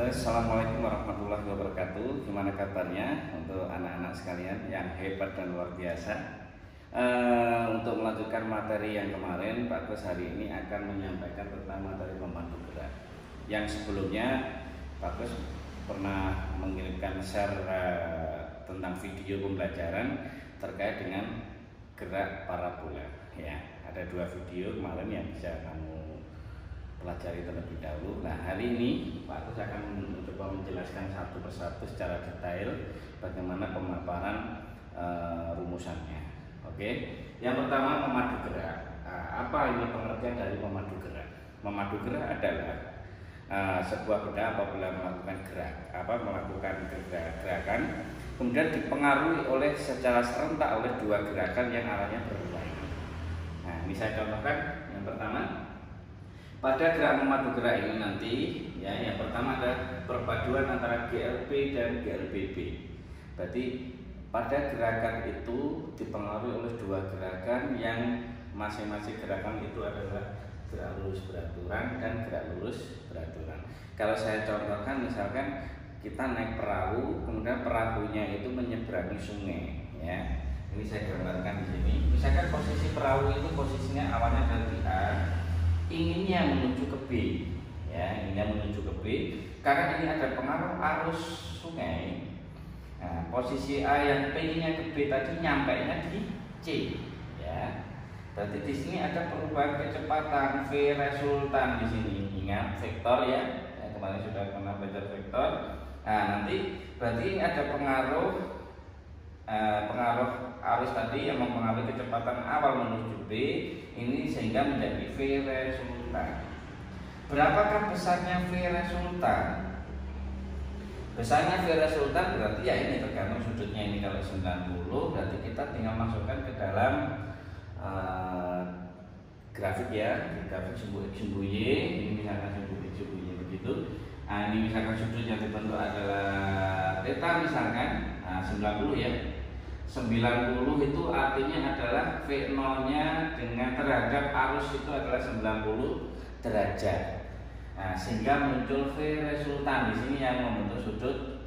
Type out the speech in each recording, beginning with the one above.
Assalamualaikum warahmatullahi wabarakatuh. Gimana kabarnya untuk anak-anak sekalian yang hebat dan luar biasa? Untuk melanjutkan materi yang kemarin, Pak Gus hari ini akan menyampaikan tentang materi pemandu gerak. Yang sebelumnya Pak Gus pernah mengirimkan share tentang video pembelajaran terkait dengan gerak parabola. Ya, ada 2 video kemarin yang bisa kamu pelajari terlebih dahulu. Nah, hari ini Pak Agus akan mencoba menjelaskan satu persatu secara detail bagaimana pemaparan rumusannya. Oke, yang pertama memadu gerak. Apa ini pengertian dari memadu gerak? Memadu gerak adalah sebuah benda apabila melakukan gerakan, kemudian dipengaruhi oleh secara serentak oleh 2 gerakan yang arahnya berlawanan. Nah, ini saya contohkan. Yang pertama, pada gerak memadu gerak ini nanti, ya, yang pertama adalah perpaduan antara GLP dan GLBB. Berarti pada gerakan itu dipengaruhi oleh 2 gerakan yang masing-masing gerakan itu adalah gerak lurus beraturan dan gerak lurus beraturan. Kalau saya contohkan, misalkan kita naik perahu, kemudian perahunya itu menyeberangi sungai, ya. Ini saya gambarkan di sini. Misalkan posisi perahu itu posisinya awalnya dari A, inginnya menuju ke B, ya, inginnya menuju ke B. Karena ini ada pengaruh arus sungai. Nah, posisi A yang pengennya ke B tadi nyampainya di C, ya. Berarti di sini ada perubahan kecepatan V resultan di sini. Ingat vektor, ya. Kemarin sudah pernah belajar vektor. Nah, nanti berarti ini ada pengaruh arus tadi yang mempengaruhi kecepatan awal menuju B ini sehingga menjadi V resultan. Berapakah besarnya V resultan? Besarnya V resultan berarti ya ini tergantung sudutnya. Ini kalau 90 berarti kita tinggal masukkan ke dalam grafik, ya, grafik sumbu X sumbu Y. Ini misalkan sumbu X sumbu Y begitu. Nah, ini misalkan sudut yang dibentuk adalah theta misalkan, 90, ya. 90 itu artinya adalah V0-nya dengan terhadap arus itu adalah 90 derajat. Nah, sehingga muncul V resultan di sini yang membentuk sudut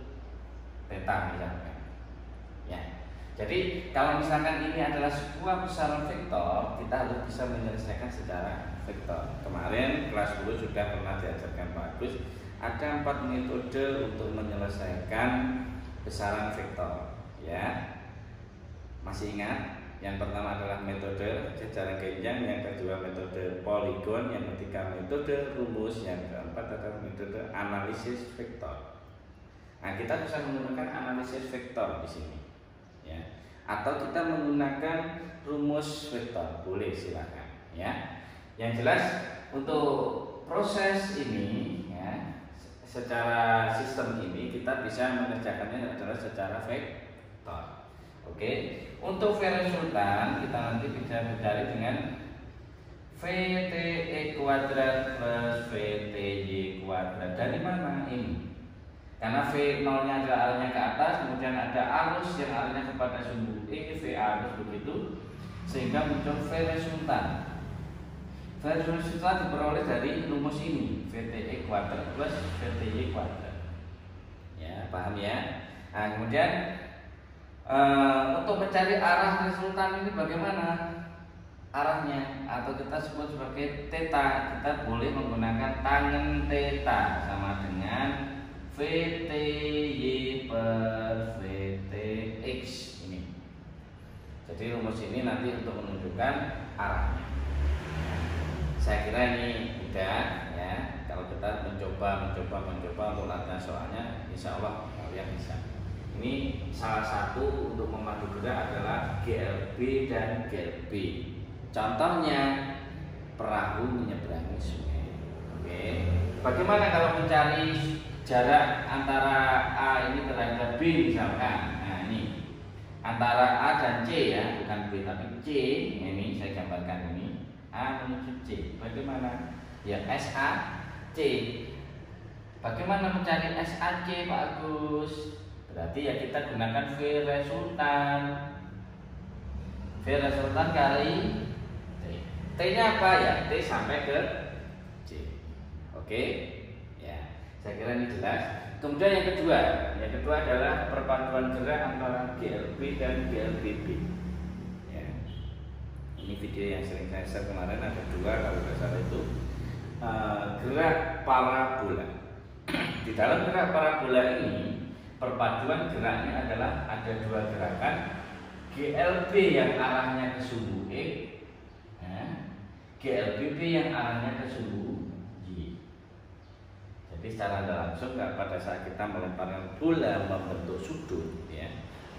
theta misalkan. Ya. Jadi kalau misalkan ini adalah sebuah besaran vektor, kita harus bisa menyelesaikan secara vektor. Kemarin kelas 10 sudah pernah diajarkan Pak Agus, ada 4 metode untuk menyelesaikan besaran vektor, ya. Masih ingat? Yang pertama adalah metode jajaran genjang, yang kedua metode poligon, yang ketiga metode rumus, yang keempat adalah metode analisis vektor. Nah, kita bisa menggunakan analisis vektor di sini, ya. Atau kita menggunakan rumus vektor, boleh silakan, ya. Yang jelas untuk proses ini, ya, secara sistem ini kita bisa mengerjakannya adalah secara vektor. Oke, untuk V resultan kita nanti bisa mencari dengan VTE kuadrat plus VTY kuadrat. Dari mana ini? Karena V0-nya adalah arahnya ke atas, kemudian ada arus yang arahnya kepada sumbu E, V arus begitu, sehingga muncul V resultan. V resultan diperoleh dari rumus ini, VTE kuadrat plus VTY kuadrat. Ya, paham, ya? Nah, kemudian untuk mencari arah resultan ini bagaimana arahnya, atau kita sebut sebagai theta, kita boleh menggunakan tangen theta sama dengan VTY per VTX ini. Jadi rumus ini nanti untuk menunjukkan arahnya. Saya kira ini mudah, ya. Kalau kita mencoba untuk latihan soalnya, insya Allah kalian bisa. Ini salah satu untuk memadu gerak adalah GLB dan GLB. Contohnya perahu menyeberangi sungai. Oke. Bagaimana kalau mencari jarak antara A ini terhadap B misalkan? Nah, ini antara A dan C, ya, bukan B tapi C. Ini saya gambarkan ini A menuju C. Bagaimana? Ya, SAC. Bagaimana mencari SAC, Pak Agus? Berarti ya kita gunakan V resultan. V resultan kali T. T-nya apa, ya? T sampai ke C. Oke. Ya. Saya kira ini jelas. Kemudian yang kedua adalah perpaduan gerak antara GLB dan GLBB. Ya. Ini video yang sering saya share kemarin, ada dua kalau tidak salah itu gerak parabola. Di dalam gerak parabola ini perpaduan geraknya adalah ada dua gerakan, GLB yang arahnya ke sumbu X, GLBB yang arahnya ke sumbu Y. Jadi secara langsung pada saat kita melemparkan bola membentuk sudut, ya,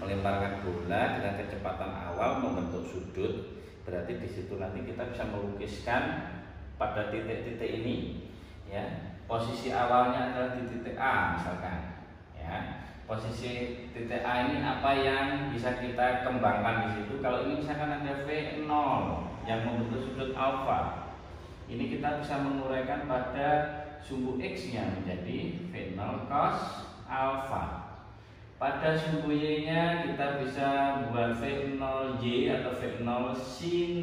melemparkan bola dengan kecepatan awal membentuk sudut, berarti di situ nanti kita bisa melukiskan pada titik-titik ini, ya. Posisi awalnya adalah di titik A misalkan, ya. Posisi titik A ini apa yang bisa kita kembangkan di situ? Kalau ini misalkan ada V0 yang membentuk sudut alfa, ini kita bisa menguraikan pada sumbu X-nya menjadi V0 cos alfa. Pada sumbu Y-nya kita bisa buat V0Y atau V0 sin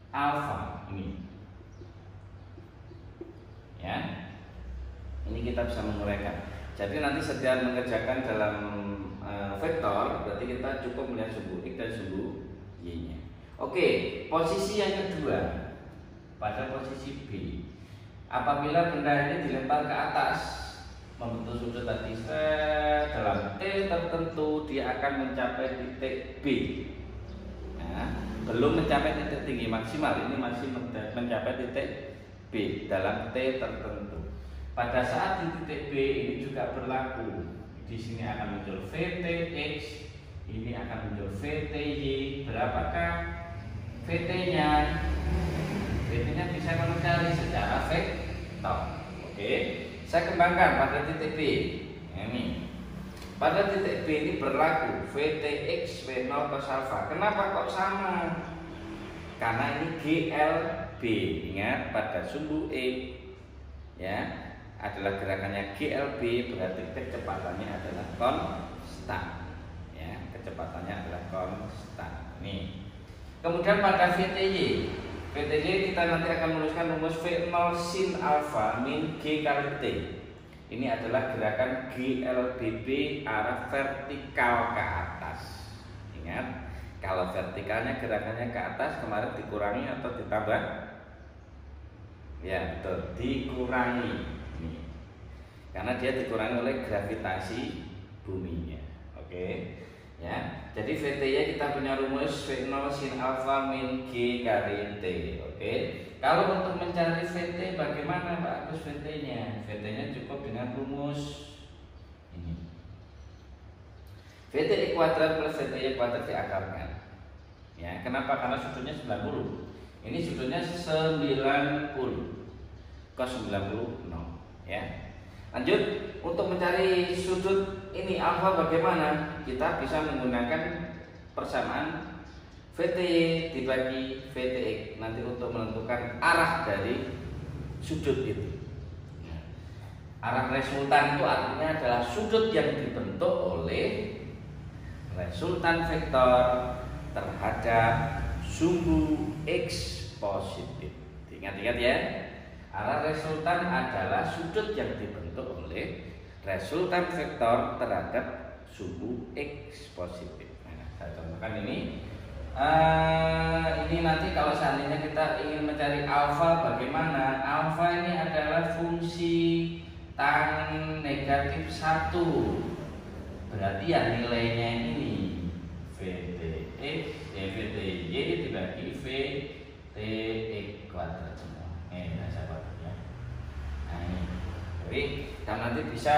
alfa ini. Ya. Ini kita bisa menguraikan. Jadi nanti setiap mengerjakan dalam vektor, berarti kita cukup melihat sumbu X dan sumbu Y-nya. Oke, posisi yang kedua pada posisi B. Apabila benda ini dilempar ke atas membentuk sudut tadi dalam T tertentu, dia akan mencapai titik B. Nah, belum mencapai titik tinggi maksimal, ini masih mencapai titik B dalam T tertentu. Pada saat di titik B ini juga berlaku. Di sini akan muncul VTX, ini akan muncul VTY. Berapakah VT-nya? VT-nya bisa kamu cari secara vektor. Oke, saya kembangkan pada titik B. Ini pada titik B ini berlaku VTX V0 cos alpha. Kenapa kok sama? Karena ini GLB. Ingat pada sumbu E, ya, adalah gerakannya GLB, berarti kecepatannya adalah konstan. Ya, kecepatannya adalah konstan. Nih. Kemudian pada VTY kita nanti akan menuliskan rumus V0 sin alfa min G kali T. Ini adalah gerakan GLBB arah vertikal ke atas. Ingat, kalau vertikalnya gerakannya ke atas, kemarin dikurangi atau ditambah? Ya, betul, dikurangi. Karena dia dikurangi oleh gravitasi buminya. Oke, ya. Jadi VT-nya kita punya rumus V0 sin alfa min G kali T. Oke. Kalau untuk mencari VT bagaimana Pak Agus VT-nya? VT-nya cukup dengan rumus ini. VT kuadrat plus VT kuadrat diakarkan. Ya, kenapa? Karena sudutnya 90. Ini sudutnya 90. Cos 90 0, ya. Lanjut, untuk mencari sudut ini alfa bagaimana? Kita bisa menggunakan persamaan VTY dibagi VTX nanti untuk menentukan arah dari sudut itu. Arah resultan itu artinya adalah sudut yang dibentuk oleh resultan vektor terhadap sumbu X positif. Ingat-ingat ya. Arah resultan adalah sudut yang dibentuk oleh resultan vektor terhadap sumbu X positif. Nah, saya contohkan ini. Ini nanti kalau seandainya kita ingin mencari alfa bagaimana? Alfa ini adalah fungsi tan negatif 1. Berarti ya nilainya ini VTX, VTY dibagi VTX kuadrat semua. Jadi kita nanti bisa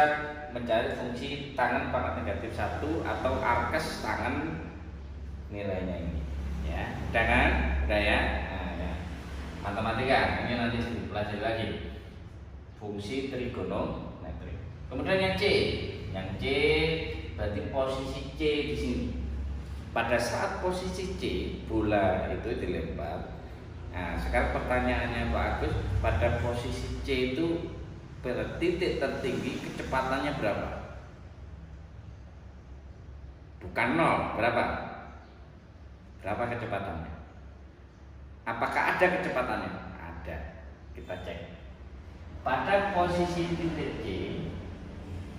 mencari fungsi tangan pangkat negatif 1 atau arkes tangan nilainya ini. Ya, udah kan? Udah ya? Nah, ya. Matematika ini nanti belajar lagi. Fungsi trigonometri. Kemudian yang C berarti posisi C di sini. Pada saat posisi C bola itu dilempar. Nah, sekarang pertanyaannya Pak Agus, pada posisi C itu titik tertinggi kecepatannya berapa? Bukan 0, berapa? Berapa kecepatannya? Apakah ada kecepatannya? Ada. Kita cek. pada posisi titik J,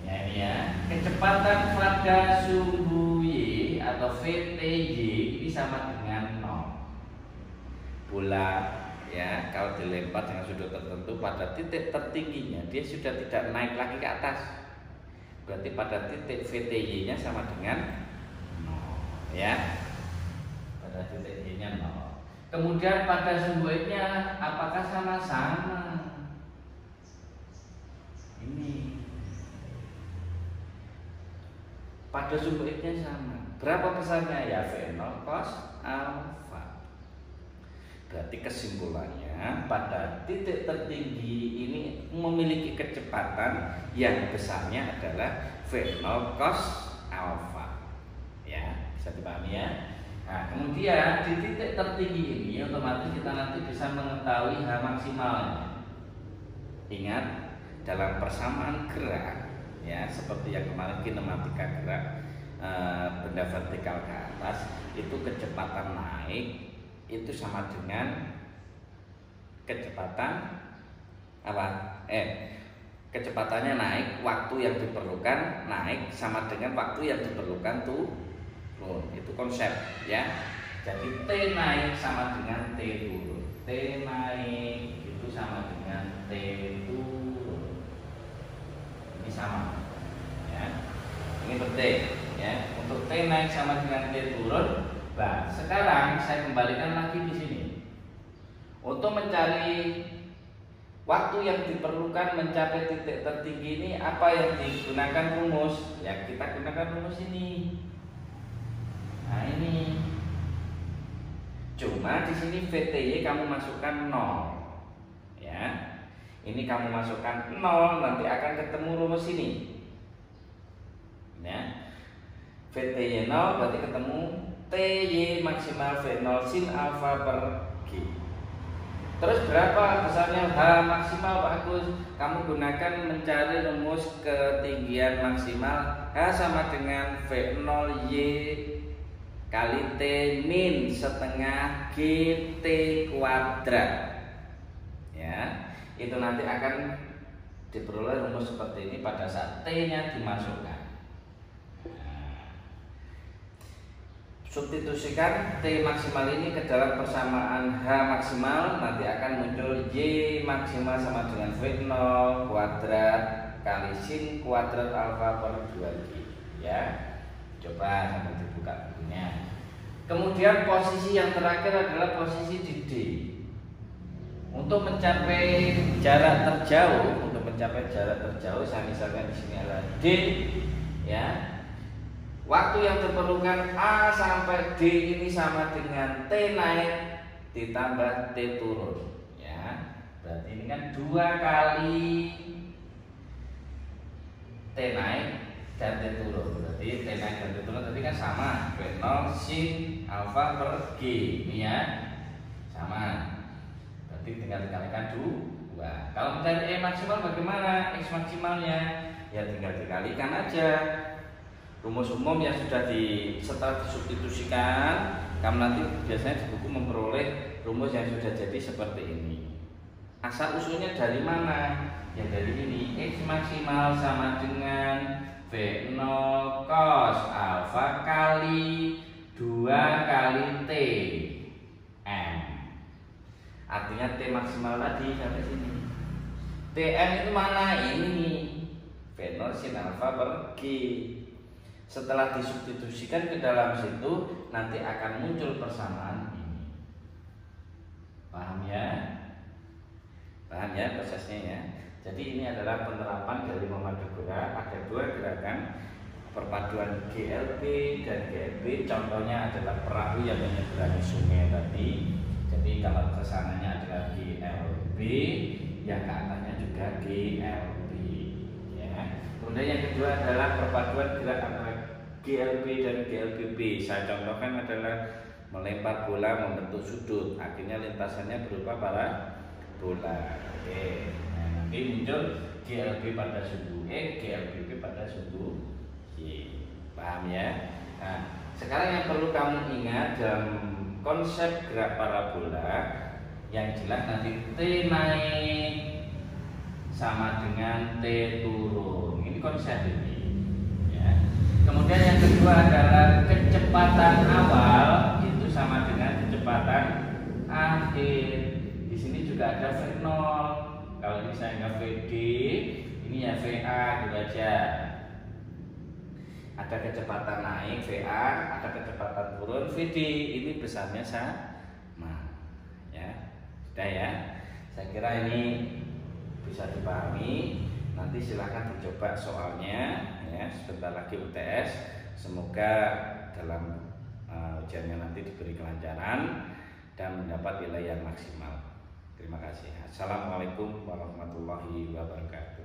ya ini ya, kecepatan pada sumbu Y atau VTY ini sama dengan 0. Bola ya kalau dilempar dengan sudut tertentu pada titik tertingginya dia sudah tidak naik lagi ke atas, berarti pada titik VTY nya sama dengan 0 ya, pada titik Y nya 0. Kemudian pada sumbu X nya apakah sama-sama? Ini pada sumbu X nya sama. Berapa besarnya? Ya V0 cos alfa. Berarti kesimpulannya pada titik tertinggi ini memiliki kecepatan yang besarnya adalah V0 cos alfa. Ya, bisa dipahami ya. Nah, kemudian di titik tertinggi ini otomatis kita nanti bisa mengetahui H maksimalnya. Ingat, dalam persamaan gerak ya seperti yang kemarin kinematika gerak benda vertikal ke atas itu kecepatan naik itu sama dengan kecepatan apa? Kecepatannya naik, waktu yang diperlukan naik sama dengan waktu yang diperlukan turun. Itu konsep ya. Jadi T naik sama dengan T turun. T naik itu sama dengan T turun. Ini sama ya. Ini penting ya. Untuk T naik sama dengan T turun. Nah, sekarang saya kembalikan lagi di sini. Untuk mencari waktu yang diperlukan mencapai titik tertinggi ini apa yang digunakan rumus? Ya kita gunakan rumus ini. Nah ini. Cuma di sini VTY kamu masukkan 0. Ya. Ini kamu masukkan 0, nanti akan ketemu rumus ini. Ya. VTY 0 berarti ketemu TY maksimal V0 sin alfa per G. Terus berapa besarnya H maksimal Pak Agus? Kamu gunakan mencari rumus ketinggian maksimal H sama dengan V0Y kali T min setengah GT kuadrat. Ya, itu nanti akan diperoleh rumus seperti ini pada saat T-nya dimasukkan. Substitusikan T maksimal ini ke dalam persamaan H maksimal, nanti akan muncul Y maksimal sama dengan V0 kuadrat kali sin kuadrat alfa per 2G. Ya, coba sambil dibuka bukunya. Kemudian posisi yang terakhir adalah posisi di D. Untuk mencapai jarak terjauh, saya misalkan di sini adalah D, ya. Waktu yang diperlukan A sampai D ini sama dengan T naik ditambah T turun, ya. Berarti ini kan 2 kali T naik dan T turun. Berarti T naik dan T turun tadi kan sama V0 sin alfa per G, ini ya. Sama. Berarti tinggal dikalikan 2. Kalau mencari E maksimal bagaimana? X maksimalnya ya tinggal dikalikan aja. Rumus umum yang sudah setelah disubstitusikan, kamu nanti biasanya di buku memperoleh rumus yang sudah jadi seperti ini. Asal usulnya dari mana? Ya dari ini. X maksimal sama dengan V0 cos alfa kali 2 kali T M. Artinya T maksimal tadi sampai sini. Tm itu mana? Ini V0 sin alfa per G. Setelah disubstitusikan ke dalam situ, nanti akan muncul persamaan ini. Paham ya? Paham ya prosesnya ya? Jadi ini adalah penerapan dari memadu gerak. Ada 2 gerakan, perpaduan GLB dan GLB. Contohnya adalah perahu yang menyeberangi sungai tadi. Jadi kalau kesananya adalah GLB, yang ke atasnya juga GLB. Ya. Kemudian yang kedua adalah perpaduan gerak antara GLB dan GLBB. Saya contohkan adalah melempar bola membentuk sudut, akhirnya lintasannya berupa bola. Oke. Nah, nanti muncul GLB pada sumbu E, GLBB pada sumbu Y. Paham ya? Nah, sekarang yang perlu kamu ingat dalam konsep gerak parabola, yang jelas nanti T naik sama dengan T turun. Ini konsep ini. Ya. Kemudian yang kedua adalah kecepatan awal itu sama dengan kecepatan akhir. Di sini juga ada V0. Kalau ini saya anggap VD, ini ya VA gitu aja. Ada kecepatan naik VA, ada kecepatan turun VD. Ini besarnya sama. Ya, sudah ya. Saya kira ini bisa dipahami. Nanti silahkan dicoba soalnya. Ya, sebentar lagi UTS. Semoga dalam ujiannya nanti diberi kelancaran dan mendapat nilai yang maksimal. Terima kasih. Assalamualaikum warahmatullahi wabarakatuh.